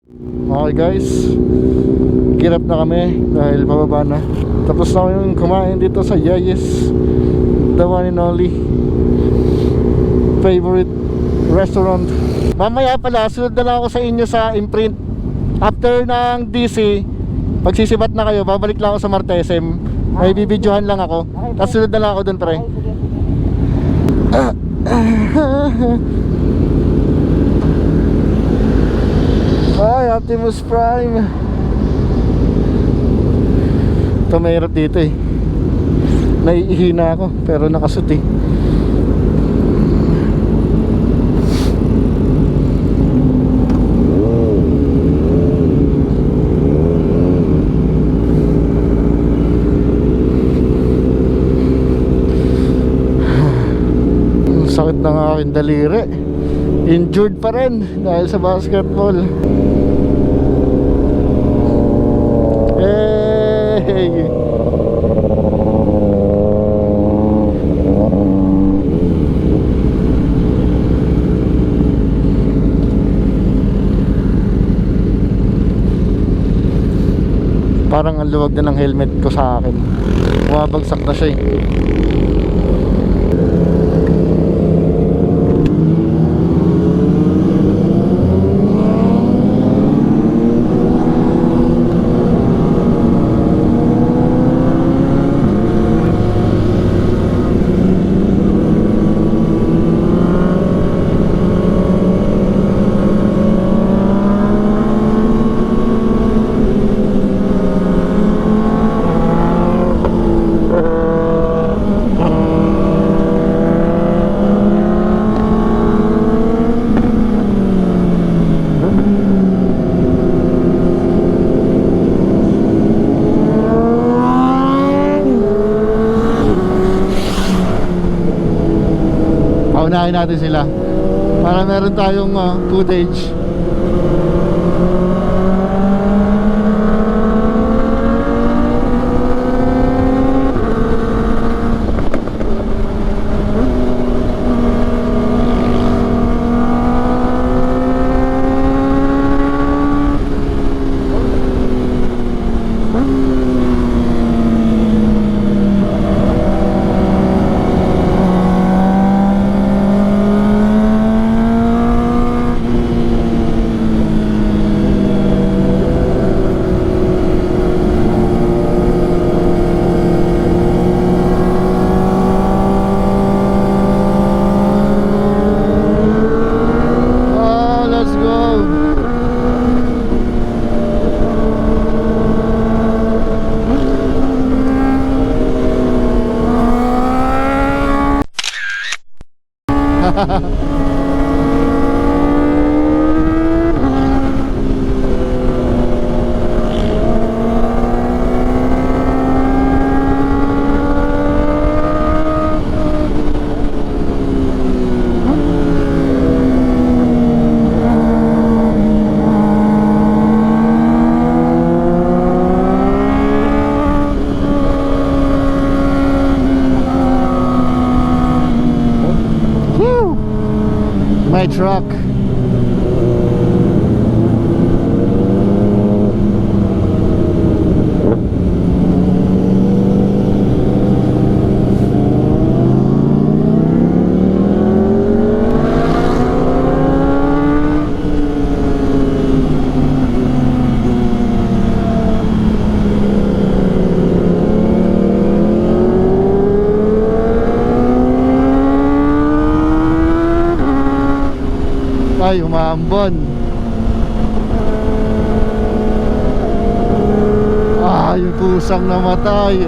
Okay guys, gear up na kami dahil bababa na. Tapos na kami kumain dito sa Yayes, the one and only favorite restaurant. Mamaya pala, sunod na lang ako sa inyo sa Imprint. After ng DC, pagsisibat na kayo, babalik lang ako sa Martesem. May bibidyohan lang ako. Tapos sunod na lang ako dun, pre. Ay, Optimus Prime. Ito mahirap dito eh. Naiihina ako pero nakasut eh. Sakit ng aking daliri. Injured pa rin dahil sa basketball. Hey! Parang ang luwag na ng helmet ko sa akin. Bumabagsak na siya eh. Paunahin natin sila para meron tayong footage. My truck. Ay, umaambon. Ah, yung pusang namatay.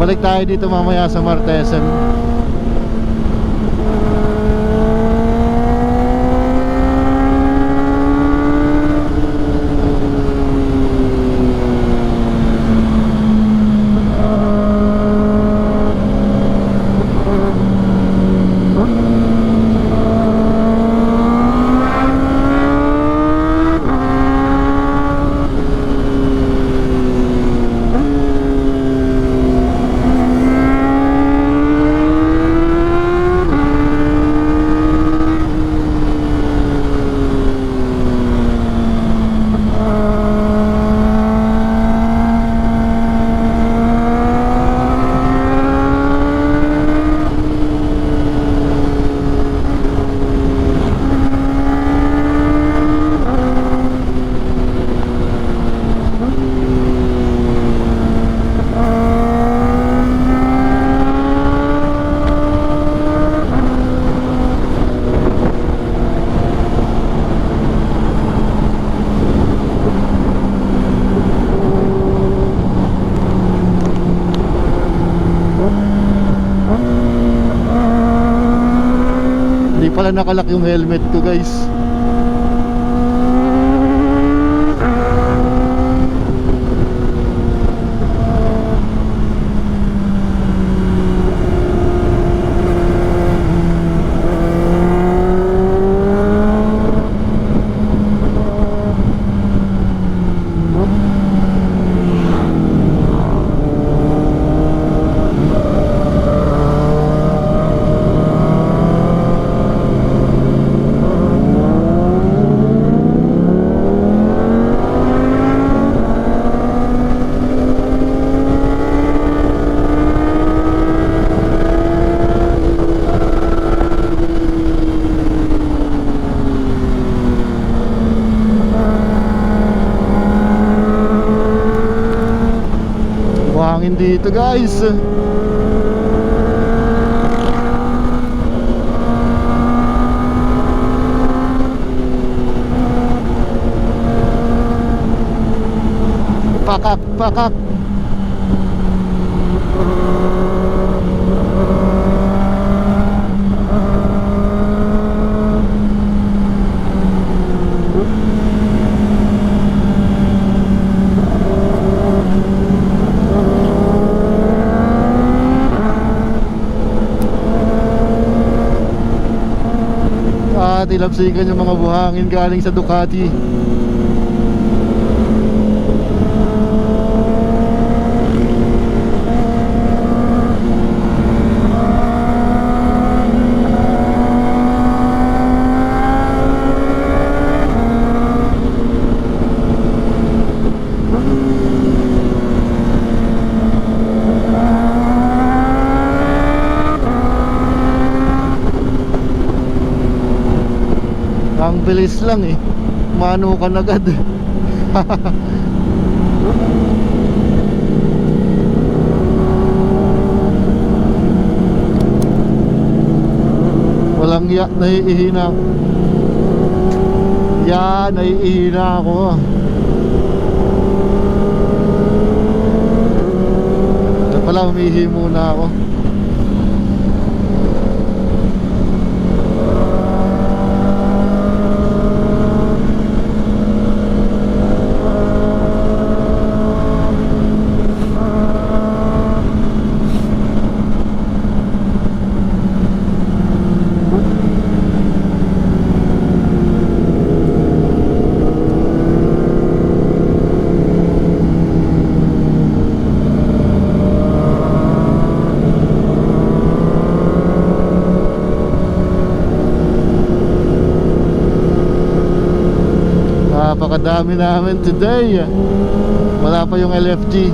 Balik tayo dito mamaya sa Martesem. Hindi pala nakalock yung helmet ko, guys. Buhangin dito, guys. Pakak, pakak. Tilapsikan yung mga buhangin galing sa Ducati. Ang bilis lang eh. Mano ka na agad. Walang ya, naiihina. Ya, naiihina ako. Ito pala, humihi muna ako. Napakadami namin today. Wala pa yung LFG.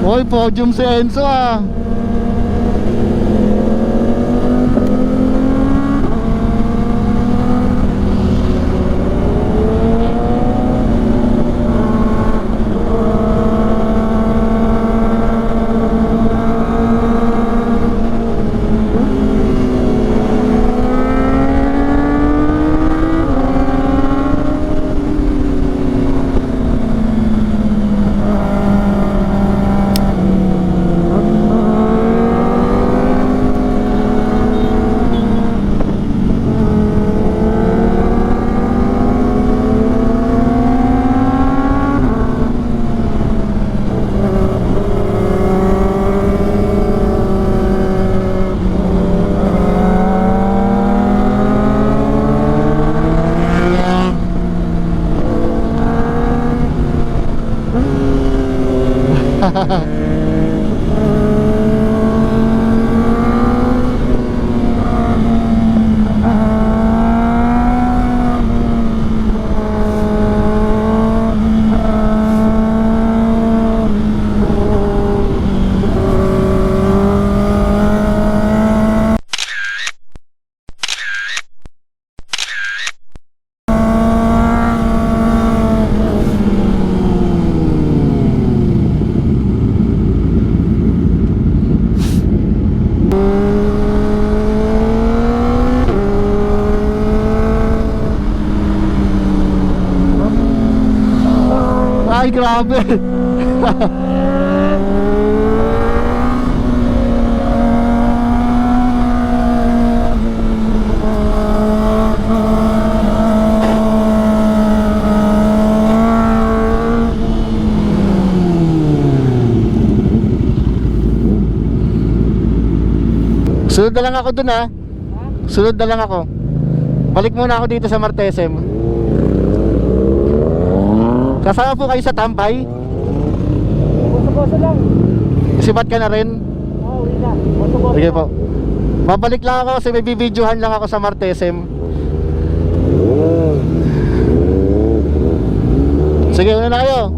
Hoy, podium si Enzo ah. Ay, grabe. Sunod na lang ako dun ha. Sunod na lang ako. Balik muna ako dito sa Martesem. Kasama po kayo sa tambay? Boso-boso lang. Sibat ka na rin? Oo, uwi na. Boso-boso. Sige po. Babalik lang ako kasi may bibidyohan lang ako sa Martesem. Sige, una na kayo.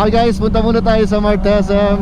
Okay guys, punta muna tayo sa Martesem.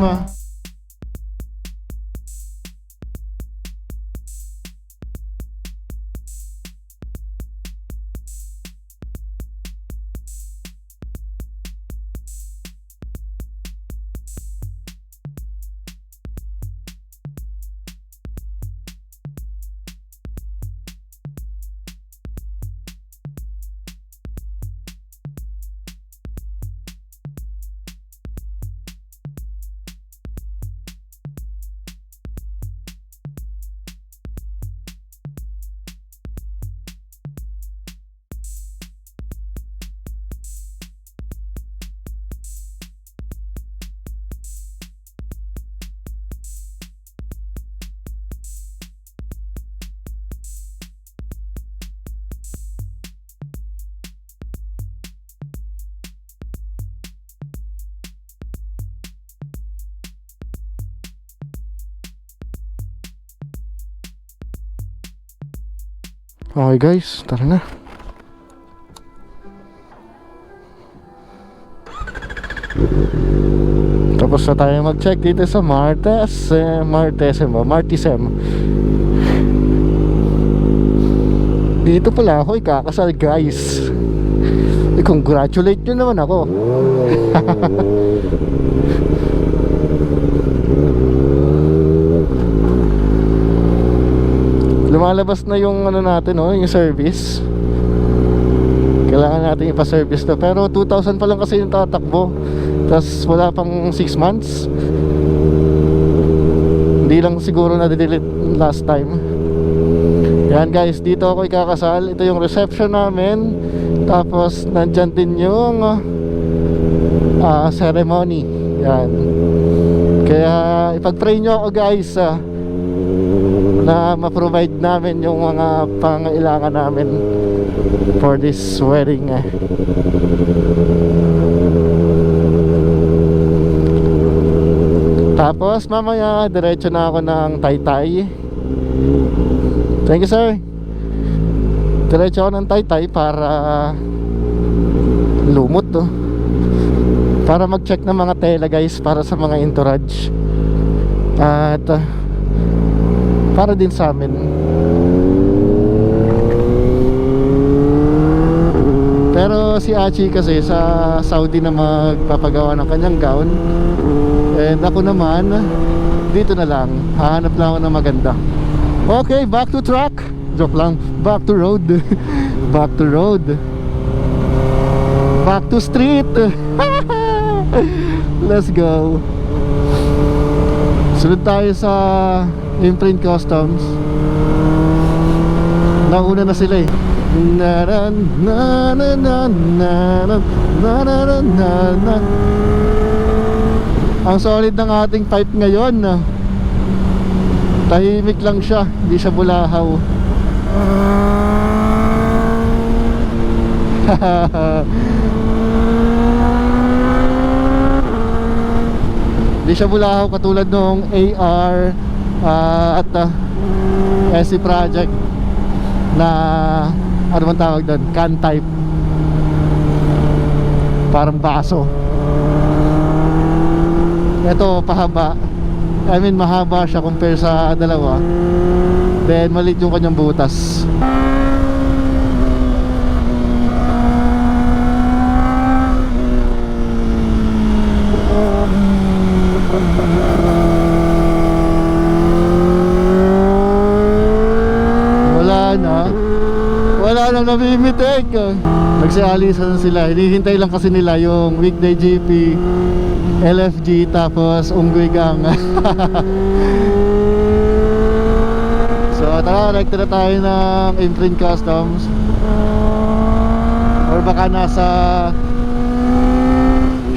Okay guys, tara na. Tapos na tayo mag-check dito sa Martesem. Dito pala ako ikakasal guys. I-congratulate nyo naman ako. Lumalabas na yung ano natin, oh, yung service. Kailangan natin ipa-service na. Pero 2,000 pa lang kasi yung tatakbo. Tapos wala pang 6 months. Hindi lang siguro na-delete last time. Yan guys, dito ako ikakasal. Ito yung reception namin. Tapos nandyan din yung ceremony. Yan. Kaya ipag-pray nyo ako guys, na ma-provide namin yung mga pangailangan namin for this wedding. Tapos mamaya diretso na ako ng Taytay. Thank you sir. Diretso ako ng Taytay para lumot to, para mag-check ng mga tela guys, para sa mga entourage. At para din sa amin. Pero si Achi kasi sa Saudi na magpapagawa ng kanyang gown. And ako naman dito na lang, hahanap lang ako ng maganda. Okay, back to track. Joke lang, back to road. Back to road. Back to street. Let's go. Sunod tayo sa Imprint Customs. Nauna na sila eh. Ang solid ng ating pipe ngayon. Tahimik lang siya, hindi siya bulahaw. Hindi siya bulahaw katulad nung AR at SC Project na ano man tawag doon, can type, parang baso. Ito pahaba, I mean mahaba siya compare sa dalawa. Then maliit yung kanyang butas. Wala nang namimitik. Nagsialisan na sila. Hinihintay lang kasi nila yung weekday GP, LFG, tapos Unggoy Gang. So tara, rekta na tayo ng Imprint Customs. Or baka nasa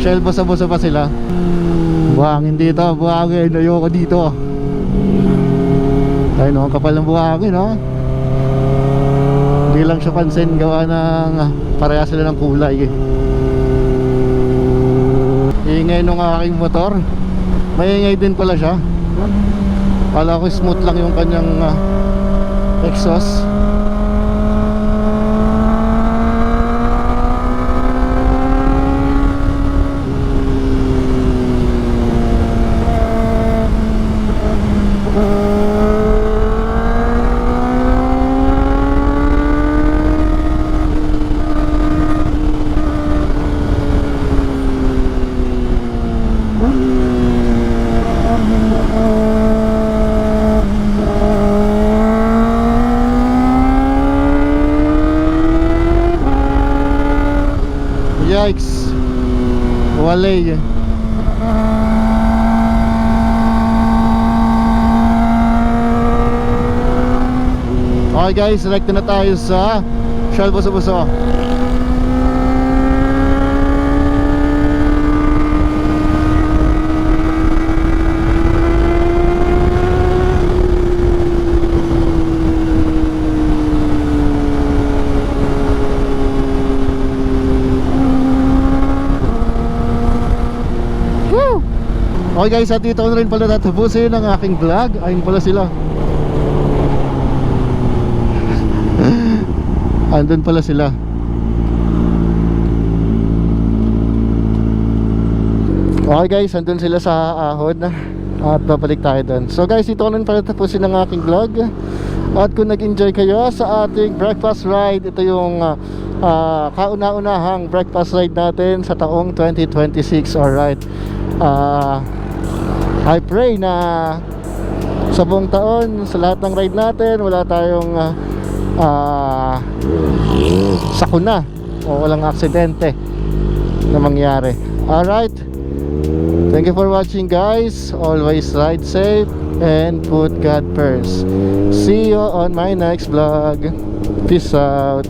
Shell Bosa-Bosa pa sila. Buhangin dito, buhangin. Ayoko dito. Ayun no, ang kapal ng buhangin no. Hindi lang siya pansin, gawa ng pareha sila ng kulay. Ingay nung aking motor. Maingay din pala siya. Kala ko smooth lang yung kanyang exhaust. Yikes. Walay. Okay guys, select na tayo sa Shell Bosa-Bosa. Okay guys, at dito ko na rin pala tatapusin ang aking vlog. Ayun pala sila. Andun pala sila. Okay guys, andun sila sa ahon. At babalik tayo dun. So guys, dito ko na rin pala tatapusin ang aking vlog. At kung nag-enjoy kayo sa ating breakfast ride, ito yung kauna-unahang breakfast ride natin sa taong 2026. Alright. I pray na sa buong taon, sa lahat ng ride natin, wala tayong sakuna o walang aksidente na mangyari. Alright, thank you for watching guys. Always ride safe and put God first. See you on my next vlog. Peace out.